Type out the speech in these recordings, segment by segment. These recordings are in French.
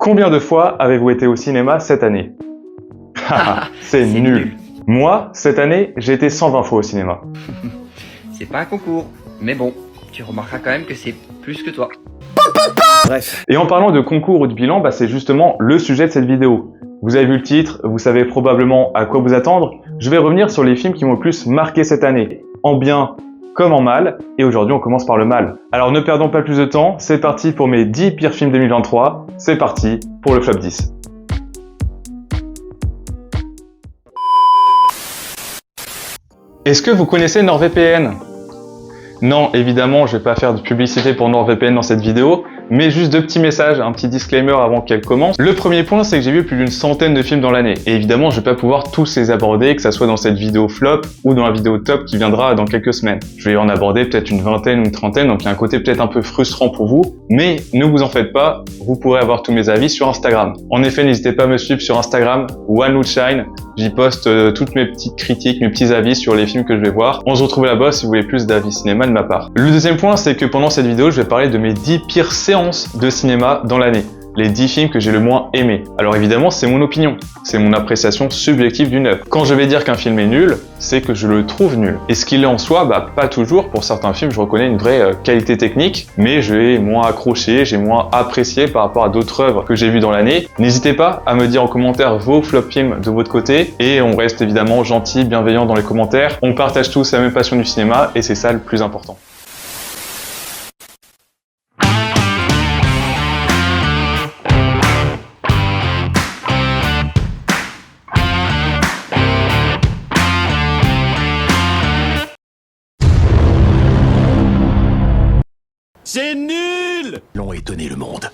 Combien de fois avez-vous été au cinéma cette année? C'est nul. Moi, cette année, j'ai été 120 fois au cinéma. C'est pas un concours, mais bon, tu remarqueras quand même que c'est plus que toi. Bref. Et en parlant de concours ou de bilan, c'est justement le sujet de cette vidéo. Vous avez vu le titre, vous savez probablement à quoi vous attendre. Je vais revenir sur les films qui m'ont le plus marqué cette année, en bien comme en mal, et aujourd'hui on commence par le mal. Alors ne perdons pas plus de temps, c'est parti pour mes 10 pires films 2023, c'est parti pour le flop 10. Est-ce que vous connaissez NordVPN? Non, évidemment, je vais pas faire de publicité pour NordVPN dans cette vidéo, mais juste deux petits messages, un petit disclaimer avant qu'elle commence. Le premier point, c'est que j'ai vu plus d'une centaine de films dans l'année. Et évidemment, je vais pas pouvoir tous les aborder, que ça soit dans cette vidéo flop ou dans la vidéo top qui viendra dans quelques semaines. Je vais en aborder peut-être une vingtaine ou une trentaine, donc il y a un côté peut-être un peu frustrant pour vous, mais ne vous en faites pas, vous pourrez avoir tous mes avis sur Instagram. En effet, n'hésitez pas à me suivre sur Instagram, OneLootShine. J'y poste toutes mes petites critiques, mes petits avis sur les films que je vais voir. On se retrouve là-bas si vous voulez plus d'avis cinéma de ma part. Le deuxième point, c'est que pendant cette vidéo, je vais parler de mes 10 pires séances de cinéma dans l'année. Les 10 films que j'ai le moins aimés. Alors évidemment, c'est mon opinion. C'est mon appréciation subjective d'une œuvre. Quand je vais dire qu'un film est nul, c'est que je le trouve nul. Et ce qu'il est en soi, pas toujours. Pour certains films, je reconnais une vraie qualité technique, mais j'ai moins accroché, j'ai moins apprécié par rapport à d'autres œuvres que j'ai vues dans l'année. N'hésitez pas à me dire en commentaire vos flop films de votre côté, et on reste évidemment gentil, bienveillant dans les commentaires. On partage tous la même passion du cinéma, et c'est ça le plus important. C'est nul! L'ont étonné le monde.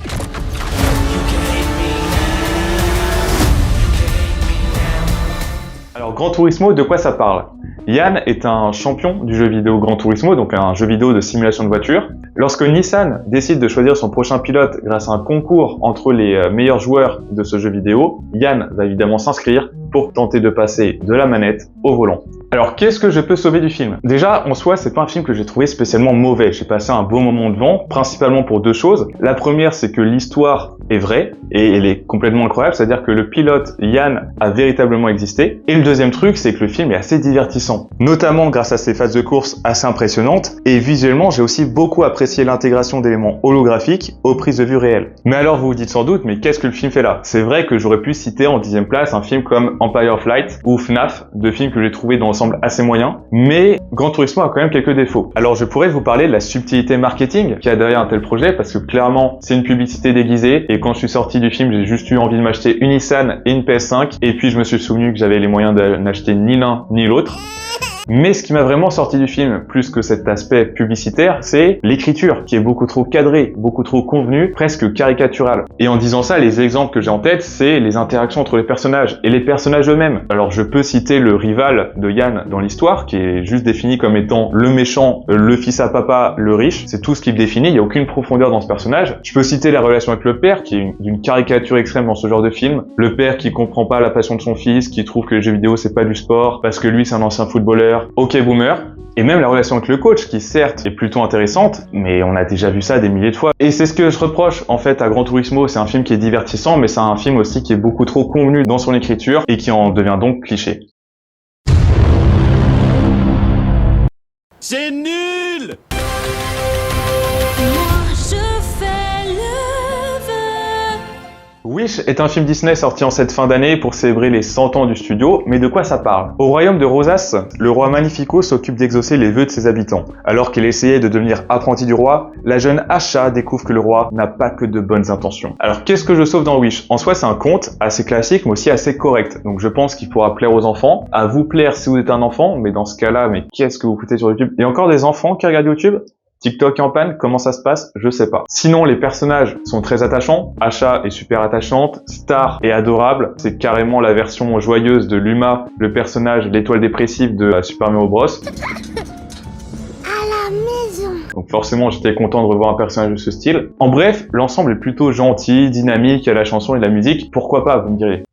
Alors Gran Turismo, de quoi ça parle? Yann est un champion du jeu vidéo Gran Turismo, donc un jeu vidéo de simulation de voiture. Lorsque Nissan décide de choisir son prochain pilote grâce à un concours entre les meilleurs joueurs de ce jeu vidéo, Yann va évidemment s'inscrire pour tenter de passer de la manette au volant. Alors qu'est-ce que je peux sauver du film? Déjà, en soi, c'est pas un film que j'ai trouvé spécialement mauvais. J'ai passé un beau moment devant, principalement pour deux choses. La première, c'est que l'histoire est vraie et elle est complètement incroyable, c'est-à-dire que le pilote Yann a véritablement existé. Et le deuxième truc, c'est que le film est assez divertissant, notamment grâce à ses phases de course assez impressionnantes. Et visuellement, j'ai aussi beaucoup apprécié l'intégration d'éléments holographiques aux prises de vue réelles. Mais alors vous vous dites sans doute, mais qu'est-ce que le film fait là? C'est vrai que j'aurais pu citer en 10e place un film comme Empire Flight ou FNAF, deux films que j'ai trouvés dans l'ensemble assez moyens, mais Gran Turismo a quand même quelques défauts. Alors je pourrais vous parler de la subtilité marketing qu'il y a derrière un tel projet, parce que clairement c'est une publicité déguisée, et quand je suis sorti du film, j'ai juste eu envie de m'acheter une Nissan et une PS5, et puis je me suis souvenu que j'avais les moyens de n'acheter ni l'un ni l'autre. Mais ce qui m'a vraiment sorti du film, plus que cet aspect publicitaire, c'est l'écriture, qui est beaucoup trop cadrée, beaucoup trop convenue, presque caricaturale. Et en disant ça, les exemples que j'ai en tête, c'est les interactions entre les personnages, et les personnages eux-mêmes. Alors je peux citer le rival de Yann dans l'histoire, qui est juste défini comme étant le méchant, le fils à papa, le riche, c'est tout ce qui le définit, il n'y a aucune profondeur dans ce personnage. Je peux citer la relation avec le père, qui est d'une caricature extrême dans ce genre de film. Le père qui comprend pas la passion de son fils, qui trouve que les jeux vidéo c'est pas du sport, parce que lui c'est un ancien footballeur. Ok boomer, et même la relation avec le coach qui certes est plutôt intéressante, mais on a déjà vu ça des milliers de fois. Et c'est ce que je reproche en fait à Gran Turismo, c'est un film qui est divertissant, mais c'est un film aussi qui est beaucoup trop convenu dans son écriture et qui en devient donc cliché. C'est nul! Wish est un film Disney sorti en cette fin d'année pour célébrer les 100 ans du studio, mais de quoi ça parle? Au royaume de Rosas, le roi Magnifico s'occupe d'exaucer les vœux de ses habitants. Alors qu'elle essayait de devenir apprentie du roi, la jeune Asha découvre que le roi n'a pas que de bonnes intentions. Alors qu'est-ce que je sauve dans Wish? En soi c'est un conte assez classique mais aussi assez correct, donc je pense qu'il pourra plaire aux enfants, à vous plaire si vous êtes un enfant, mais dans ce cas-là, mais qu'est-ce que vous foutez sur YouTube? Il y a encore des enfants qui regardent YouTube? TikTok en panne, comment ça se passe? Je sais pas. Sinon, les personnages sont très attachants. Asha est super attachante. Star est adorable. C'est carrément la version joyeuse de Luma, le personnage, l'étoile dépressive de Super Mario Bros. Donc forcément, j'étais content de revoir un personnage de ce style. En bref, l'ensemble est plutôt gentil, dynamique, il y a la chanson et la musique. Pourquoi pas, vous me direz.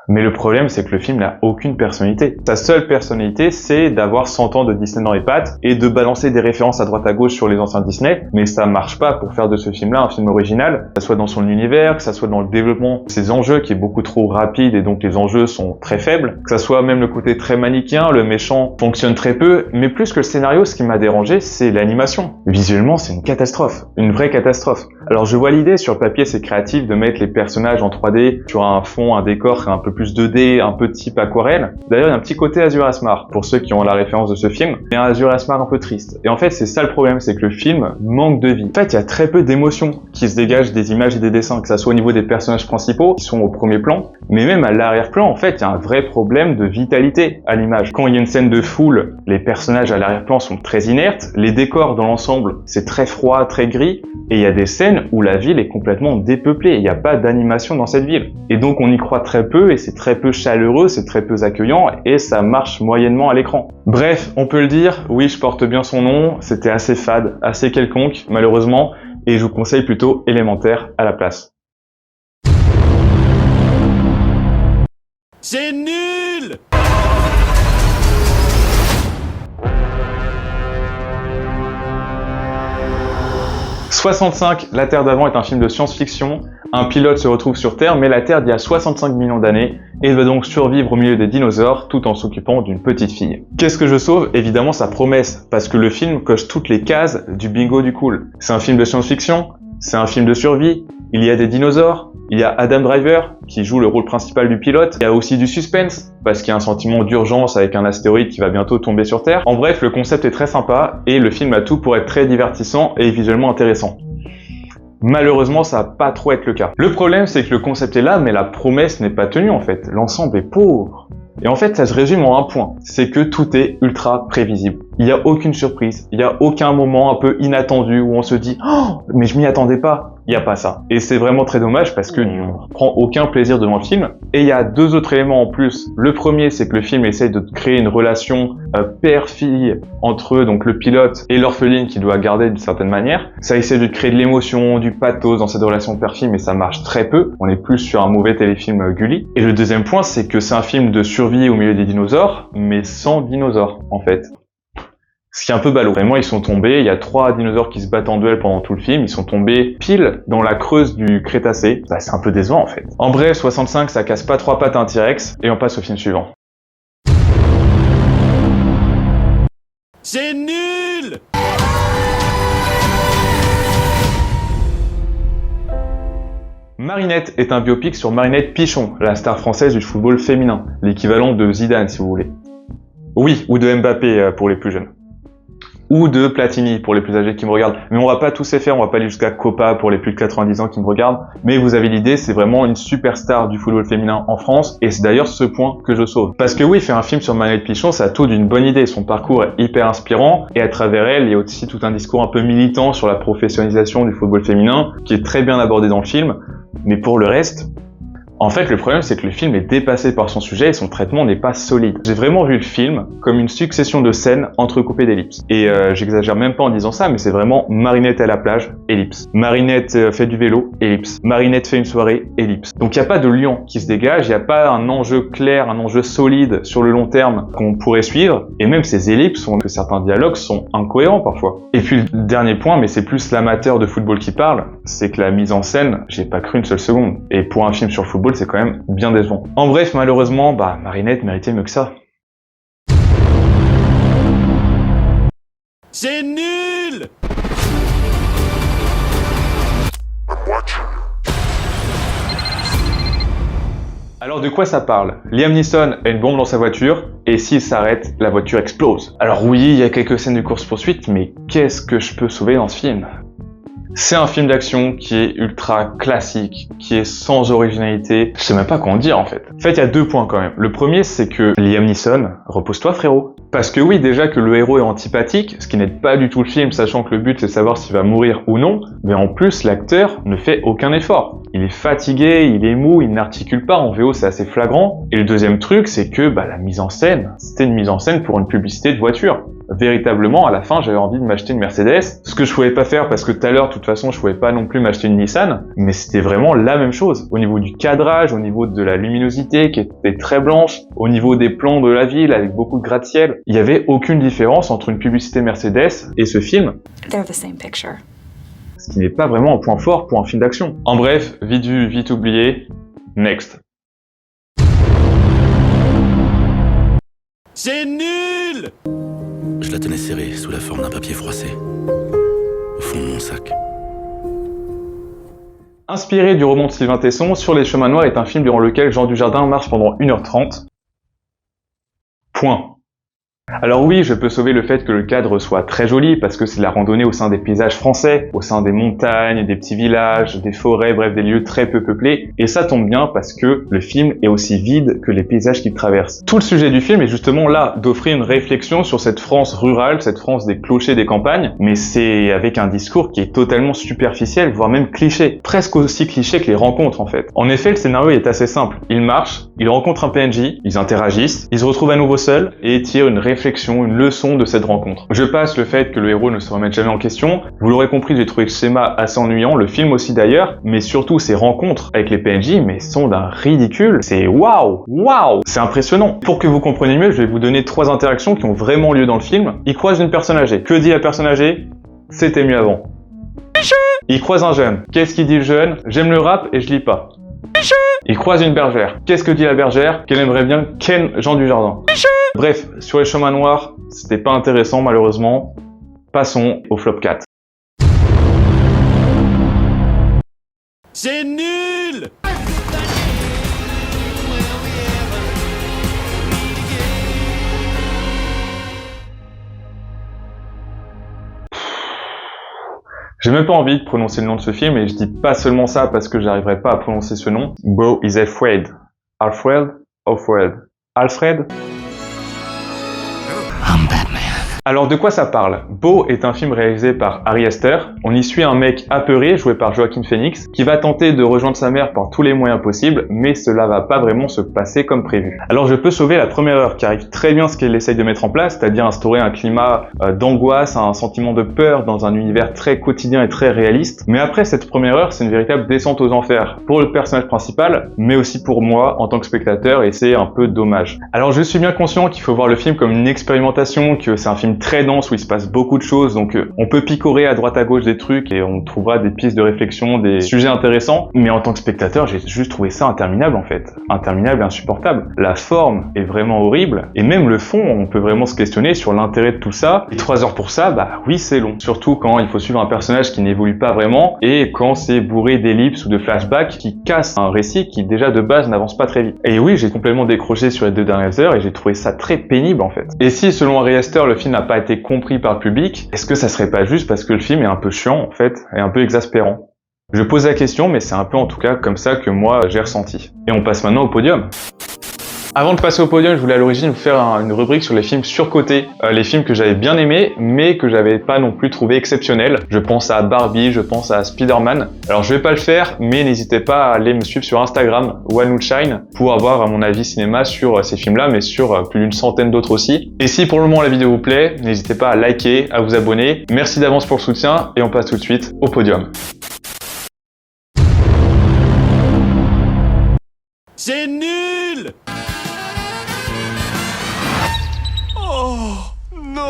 Mais le problème, c'est que le film n'a aucune personnalité. Sa seule personnalité, c'est d'avoir 100 ans de Disney dans les pattes et de balancer des références à droite à gauche sur les anciens Disney, mais ça marche pas pour faire de ce film-là un film original, que ça soit dans son univers, que ça soit dans le développement de ses enjeux qui est beaucoup trop rapide et donc les enjeux sont très faibles, que ça soit même le côté très manichéen, le méchant fonctionne très peu, mais plus que le scénario, ce qui m'a dérangé, c'est l'animation. Visuellement, c'est une catastrophe, une vraie catastrophe. Alors je vois l'idée, sur le papier c'est créatif de mettre les personnages en 3D sur un fond, un décor un peu plus 2D, un peu type aquarelle. D'ailleurs il y a un petit côté Azur Asmar, pour ceux qui ont la référence de ce film, et un Azur Asmar un peu triste. Et en fait c'est ça le problème, c'est que le film manque de vie. En fait il y a très peu d'émotions qui se dégagent des images et des dessins, que ça soit au niveau des personnages principaux, qui sont au premier plan, mais même à l'arrière-plan, en fait il y a un vrai problème de vitalité à l'image. Quand il y a une scène de foule, les personnages à l'arrière-plan sont très inertes, les décors dans l'ensemble c'est très froid, très gris, et il y a des scènes où la ville est complètement dépeuplée, il n'y a pas d'animation dans cette ville. Et donc on y croit très peu, et c'est très peu chaleureux, c'est très peu accueillant, et ça marche moyennement à l'écran. Bref, on peut le dire, oui je porte bien son nom, c'était assez fade, assez quelconque, malheureusement, et je vous conseille plutôt Élémentaire à la place. C'est nul! « 65, la Terre d'avant » est un film de science-fiction. Un pilote se retrouve sur Terre, mais la Terre d'il y a 65 millions d'années, et il va donc survivre au milieu des dinosaures tout en s'occupant d'une petite fille. Qu'est-ce que je sauve? Évidemment sa promesse, parce que le film coche toutes les cases du bingo du cool. C'est un film de science-fiction, c'est un film de survie, il y a des dinosaures, il y a Adam Driver qui joue le rôle principal du pilote, il y a aussi du suspense, parce qu'il y a un sentiment d'urgence avec un astéroïde qui va bientôt tomber sur Terre. En bref, le concept est très sympa, et le film a tout pour être très divertissant et visuellement intéressant. Malheureusement, ça va pas trop être le cas. Le problème, c'est que le concept est là, mais la promesse n'est pas tenue en fait. L'ensemble est pauvre. Et en fait, ça se résume en un point. C'est que tout est ultra prévisible. Il n'y a aucune surprise. Il n'y a aucun moment un peu inattendu où on se dit « Oh, mais je m'y attendais pas ». Il n'y a pas ça. Et c'est vraiment très dommage parce que on ne prend aucun plaisir devant le film. Et il y a deux autres éléments en plus. Le premier, c'est que le film essaye de créer une relation père-fille entre donc le pilote et l'orpheline qu'il doit garder d'une certaine manière. Ça essaie de créer de l'émotion, du pathos dans cette relation père-fille, mais ça marche très peu. On est plus sur un mauvais téléfilm Gulli. Et le deuxième point, c'est que c'est un film de survie au milieu des dinosaures, mais sans dinosaures, en fait. Ce qui est un peu ballot. Vraiment, ils sont tombés, il y a 3 dinosaures qui se battent en duel pendant tout le film, ils sont tombés pile dans la creuse du Crétacé. Bah, c'est un peu décevant, en fait. En bref, 65, ça casse pas 3 pattes à un T-Rex, et on passe au film suivant. C'est nul! Marinette est un biopic sur Marinette Pichon, la star française du football féminin, l'équivalent de Zidane si vous voulez. Oui, ou de Mbappé pour les plus jeunes. Ou de Platini pour les plus âgés qui me regardent. Mais on va pas tous les faire, on va pas aller jusqu'à Copa pour les plus de 90 ans qui me regardent. Mais vous avez l'idée, c'est vraiment une superstar du football féminin en France. Et c'est d'ailleurs ce point que je sauve. Parce que oui, faire un film sur Marinette Pichon, ça a tout d'une bonne idée. Son parcours est hyper inspirant. Et à travers elle, il y a aussi tout un discours un peu militant sur la professionnalisation du football féminin, qui est très bien abordé dans le film. Mais pour le reste... En fait, le problème, c'est que le film est dépassé par son sujet et son traitement n'est pas solide. J'ai vraiment vu le film comme une succession de scènes entrecoupées d'ellipses. Et j'exagère même pas en disant ça, mais c'est vraiment Marinette à la plage, ellipse. Marinette fait du vélo, ellipse. Marinette fait une soirée, ellipse. Donc il n'y a pas de lien qui se dégage, il n'y a pas un enjeu clair, un enjeu solide sur le long terme qu'on pourrait suivre. Et même ces ellipses font que certains dialogues sont incohérents parfois. Et puis le dernier point, mais c'est plus l'amateur de football qui parle, c'est que la mise en scène, j'ai pas cru une seule seconde. Et pour un film sur le football, c'est quand même bien décevant. En bref, malheureusement, Marinette méritait mieux que ça. C'est nul! Alors de quoi ça parle? Liam Neeson a une bombe dans sa voiture, et s'il s'arrête, la voiture explose. Alors oui, il y a quelques scènes de course-poursuite, mais qu'est-ce que je peux sauver dans ce film? C'est un film d'action qui est ultra classique, qui est sans originalité. Je sais même pas quoi en dire en fait. En fait, il y a 2 points quand même. Le premier, c'est que Liam Neeson, repose-toi frérot. Parce que oui, déjà que le héros est antipathique, ce qui n'est pas du tout le film, sachant que le but c'est de savoir s'il va mourir ou non, mais en plus l'acteur ne fait aucun effort. Il est fatigué, il est mou, il n'articule pas, en VO c'est assez flagrant. Et le deuxième truc, c'est que la mise en scène, c'était une mise en scène pour une publicité de voiture. véritablement, à la fin, j'avais envie de m'acheter une Mercedes. Ce que je pouvais pas faire parce que tout à l'heure, de toute façon, je pouvais pas non plus m'acheter une Nissan, mais c'était vraiment la même chose. Au niveau du cadrage, au niveau de la luminosité qui était très blanche, au niveau des plans de la ville avec beaucoup de gratte-ciel, il y avait aucune différence entre une publicité Mercedes et ce film. They're the same picture. Ce qui n'est pas vraiment un point fort pour un film d'action. En bref, vite vu, vite oublié, next. C'est nul! Je la tenais serrée sous la forme d'un papier froissé, au fond de mon sac. Inspiré du roman de Sylvain Tesson, Sur les chemins noirs est un film durant lequel Jean Dujardin marche pendant 1h30. Point. Alors oui, je peux sauver le fait que le cadre soit très joli, parce que c'est de la randonnée au sein des paysages français, au sein des montagnes, des petits villages, des forêts, bref, des lieux très peu peuplés, et ça tombe bien parce que le film est aussi vide que les paysages qu'il traverse. Tout le sujet du film est justement là, d'offrir une réflexion sur cette France rurale, cette France des clochers des campagnes, mais c'est avec un discours qui est totalement superficiel, voire même cliché, presque aussi cliché que les rencontres en fait. En effet, le scénario est assez simple. Ils marchent, ils rencontrent un PNJ, ils interagissent, ils se retrouvent à nouveau seuls, et tirent une réflexion, une leçon de cette rencontre. Je passe le fait que le héros ne se remette jamais en question. Vous l'aurez compris, j'ai trouvé le schéma assez ennuyant, le film aussi d'ailleurs, mais surtout ces rencontres avec les PNJ, mais sont d'un ridicule. C'est waouh, c'est impressionnant. Pour que vous compreniez mieux, je vais vous donner 3 interactions qui ont vraiment lieu dans le film. Il croise une personne âgée. Que dit la personne âgée? C'était mieux avant. Il croise un jeune. Qu'est-ce qu'il dit le jeune? J'aime le rap et je lis pas. Il croise une bergère. Qu'est-ce que dit la bergère? Qu'elle aimerait bien ken Jean Dujardin. Bref, sur les chemins noirs, c'était pas intéressant malheureusement. Passons au flop 4. C'est nul! J'ai même pas envie de prononcer le nom de ce film et je dis pas seulement ça parce que j'arriverai pas à prononcer ce nom. Beau is afraid. Alfred? Alfred? I'm Batman. Alors de quoi ça parle? Beau est un film réalisé par Ari Aster. On y suit un mec apeuré, joué par Joaquin Phoenix, qui va tenter de rejoindre sa mère par tous les moyens possibles, mais cela va pas vraiment se passer comme prévu. Alors je peux sauver la première heure, qui arrive très bien ce qu'elle essaye de mettre en place, c'est-à-dire instaurer un climat d'angoisse, un sentiment de peur dans un univers très quotidien et très réaliste. Mais après cette première heure, c'est une véritable descente aux enfers, pour le personnage principal, mais aussi pour moi en tant que spectateur, et c'est un peu dommage. Alors je suis bien conscient qu'il faut voir le film comme une expérimentation, que c'est un film très dense où il se passe beaucoup de choses, donc on peut picorer à droite à gauche des trucs et on trouvera des pistes de réflexion, des sujets intéressants, mais en tant que spectateur j'ai juste trouvé ça interminable en fait, interminable et insupportable. La forme est vraiment horrible, et même le fond, on peut vraiment se questionner sur l'intérêt de tout ça, et 3 heures pour ça, bah oui c'est long, surtout quand il faut suivre un personnage qui n'évolue pas vraiment, et quand c'est bourré d'ellipses ou de flashbacks qui cassent un récit qui déjà de base n'avance pas très vite. Et oui, j'ai complètement décroché sur les 2 dernières heures et j'ai trouvé ça très pénible en fait. Et si selon Ari Aster le film n'a pas été compris par le public, est-ce que ça serait pas juste parce que le film est un peu chiant en fait, et un peu exaspérant? Je pose la question, mais c'est un peu en tout cas comme ça que moi j'ai ressenti. Et on passe maintenant au podium. Avant de passer au podium, je voulais à l'origine vous faire une rubrique sur les films surcotés, les films que j'avais bien aimés, mais que j'avais pas non plus trouvé exceptionnels. Je pense à Barbie, je pense à Spider-Man. Alors je vais pas le faire, mais n'hésitez pas à aller me suivre sur Instagram, OneWoodShine, pour avoir à mon avis cinéma sur ces films-là, mais sur plus d'une centaine d'autres aussi. Et si pour le moment la vidéo vous plaît, n'hésitez pas à liker, à vous abonner. Merci d'avance pour le soutien, et on passe tout de suite au podium. C'est nul! Oh non!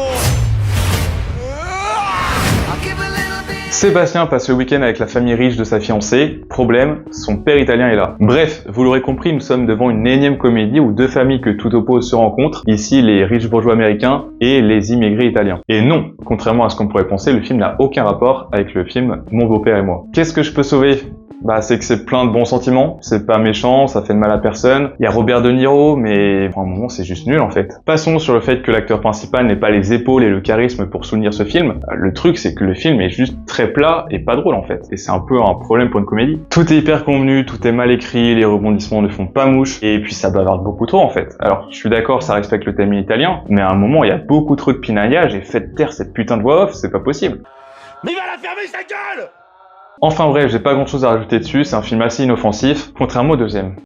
Sébastien passe le week-end avec la famille riche de sa fiancée. Problème, son père italien est là. Bref, vous l'aurez compris, nous sommes devant une énième comédie où 2 familles que tout oppose se rencontrent. Ici, les riches bourgeois américains et les immigrés italiens. Et non, contrairement à ce qu'on pourrait penser, le film n'a aucun rapport avec le film Mon beau-père et moi. Qu'est-ce que je peux sauver? Bah c'est que c'est plein de bons sentiments, c'est pas méchant, ça fait de mal à personne. Il y a Robert De Niro, mais pour un moment c'est juste nul en fait. Passons sur le fait que l'acteur principal n'ait pas les épaules et le charisme pour soutenir ce film. Le truc c'est que le film est juste très plat et pas drôle en fait. Et c'est un peu un problème pour une comédie. Tout est hyper convenu, tout est mal écrit, les rebondissements ne font pas mouche, et puis ça bavarde beaucoup trop en fait. Alors je suis d'accord, ça respecte le thème italien, mais à un moment il y a beaucoup trop de pinaillage et faites taire cette putain de voix off, c'est pas possible. Mais il va la fermer sa gueule! Enfin bref, j'ai pas grand chose à rajouter dessus, c'est un film assez inoffensif, contrairement au deuxième.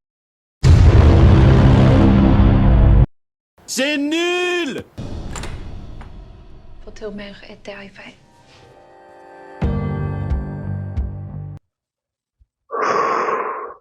C'est nul! ta mère est arrivée.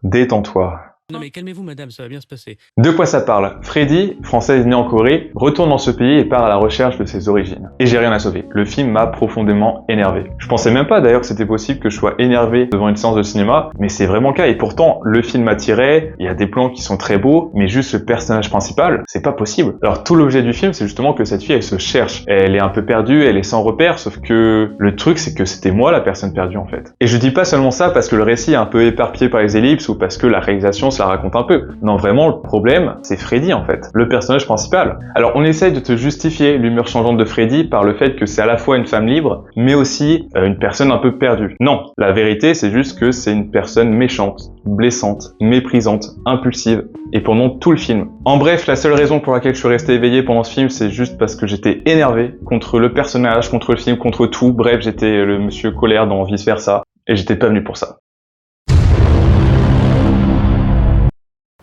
Détends-toi. Non mais calmez-vous madame, ça va bien se passer. De quoi ça parle? Freddy, française née en Corée, retourne dans ce pays et part à la recherche de ses origines. Et j'ai rien à sauver. Le film m'a profondément énervé. Je pensais même pas d'ailleurs que c'était possible que je sois énervé devant une séance de cinéma, mais c'est vraiment le cas. Et pourtant, le film m'attirait, il y a des plans qui sont très beaux, mais juste le personnage principal, c'est pas possible. Alors tout l'objet du film, c'est justement que cette fille, elle se cherche. Elle est un peu perdue, elle est sans repère, sauf que le truc, c'est que c'était moi la personne perdue en fait. Et je dis pas seulement ça parce que le récit est un peu éparpillé par les ellipses ou parce que la réalisation la raconte un peu. Non, vraiment, le problème, c'est Freddy, en fait. Le personnage principal. Alors, on essaye de te justifier l'humeur changeante de Freddy par le fait que c'est à la fois une femme libre, mais aussi une personne un peu perdue. Non, la vérité, c'est juste que c'est une personne méchante, blessante, méprisante, impulsive, et pendant tout le film. En bref, la seule raison pour laquelle je suis resté éveillé pendant ce film, c'est juste parce que j'étais énervé contre le personnage, contre le film, contre tout. Bref, j'étais le monsieur colère dans Vice Versa, et j'étais pas venu pour ça.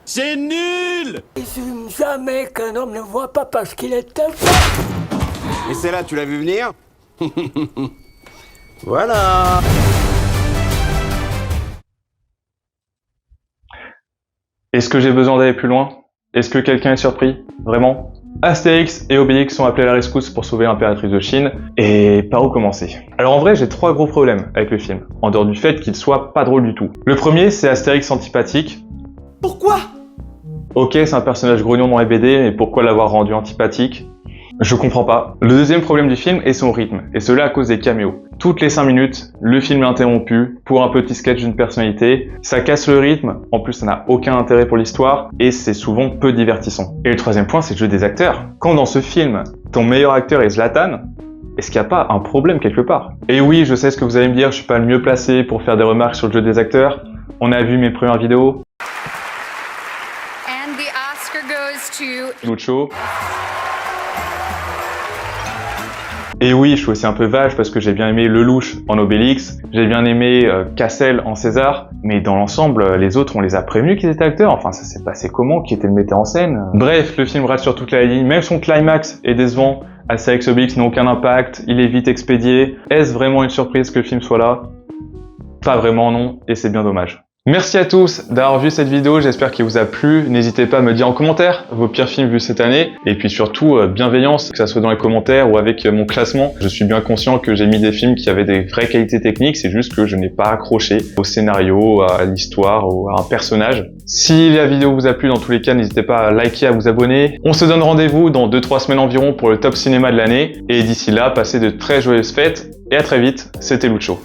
C'est nul! Présume jamais qu'un homme ne voit pas parce qu'il est un fou. Et celle-là, tu l'as vu venir? Voilà. Est-ce que j'ai besoin d'aller plus loin? Est-ce que quelqu'un est surpris? Vraiment? Astérix et Obélix sont appelés à la rescousse pour sauver l'impératrice de Chine, et par où commencer? Alors en vrai, j'ai 3 gros problèmes avec le film, en dehors du fait qu'il soit pas drôle du tout. Le premier, c'est Astérix antipathique. Pourquoi? Ok, c'est un personnage grognon dans les BD, mais pourquoi l'avoir rendu antipathique? Je comprends pas. Le deuxième problème du film est son rythme, et cela à cause des caméos. Toutes les 5 minutes, le film est interrompu pour un petit sketch d'une personnalité. Ça casse le rythme, en plus ça n'a aucun intérêt pour l'histoire, et c'est souvent peu divertissant. Et le troisième point, c'est le jeu des acteurs. Quand dans ce film, ton meilleur acteur est Zlatan, est-ce qu'il n'y a pas un problème quelque part? Et oui, je sais ce que vous allez me dire, je suis pas le mieux placé pour faire des remarques sur le jeu des acteurs. On a vu mes premières vidéos. And the Oscar goes to... Lucho. Et oui, je suis aussi un peu vache parce que j'ai bien aimé Lelouch en Obélix, j'ai bien aimé Cassel en César, mais dans l'ensemble, les autres, on les a prévenus qu'ils étaient acteurs, enfin ça s'est passé comment, qui était le metteur en scène? Bref, le film rate sur toute la ligne, même son climax est décevant, Astérix et Obélix n'a aucun impact, il est vite expédié, est-ce vraiment une surprise que le film soit là? Pas vraiment non, et c'est bien dommage. Merci à tous d'avoir vu cette vidéo, j'espère qu'elle vous a plu. N'hésitez pas à me dire en commentaire vos pires films vus cette année. Et puis surtout, bienveillance, que ça soit dans les commentaires ou avec mon classement. Je suis bien conscient que j'ai mis des films qui avaient des vraies qualités techniques, c'est juste que je n'ai pas accroché au scénario, à l'histoire ou à un personnage. Si la vidéo vous a plu, dans tous les cas, n'hésitez pas à liker, à vous abonner. On se donne rendez-vous dans 2-3 semaines environ pour le top cinéma de l'année. Et d'ici là, passez de très joyeuses fêtes et à très vite, c'était Lucho.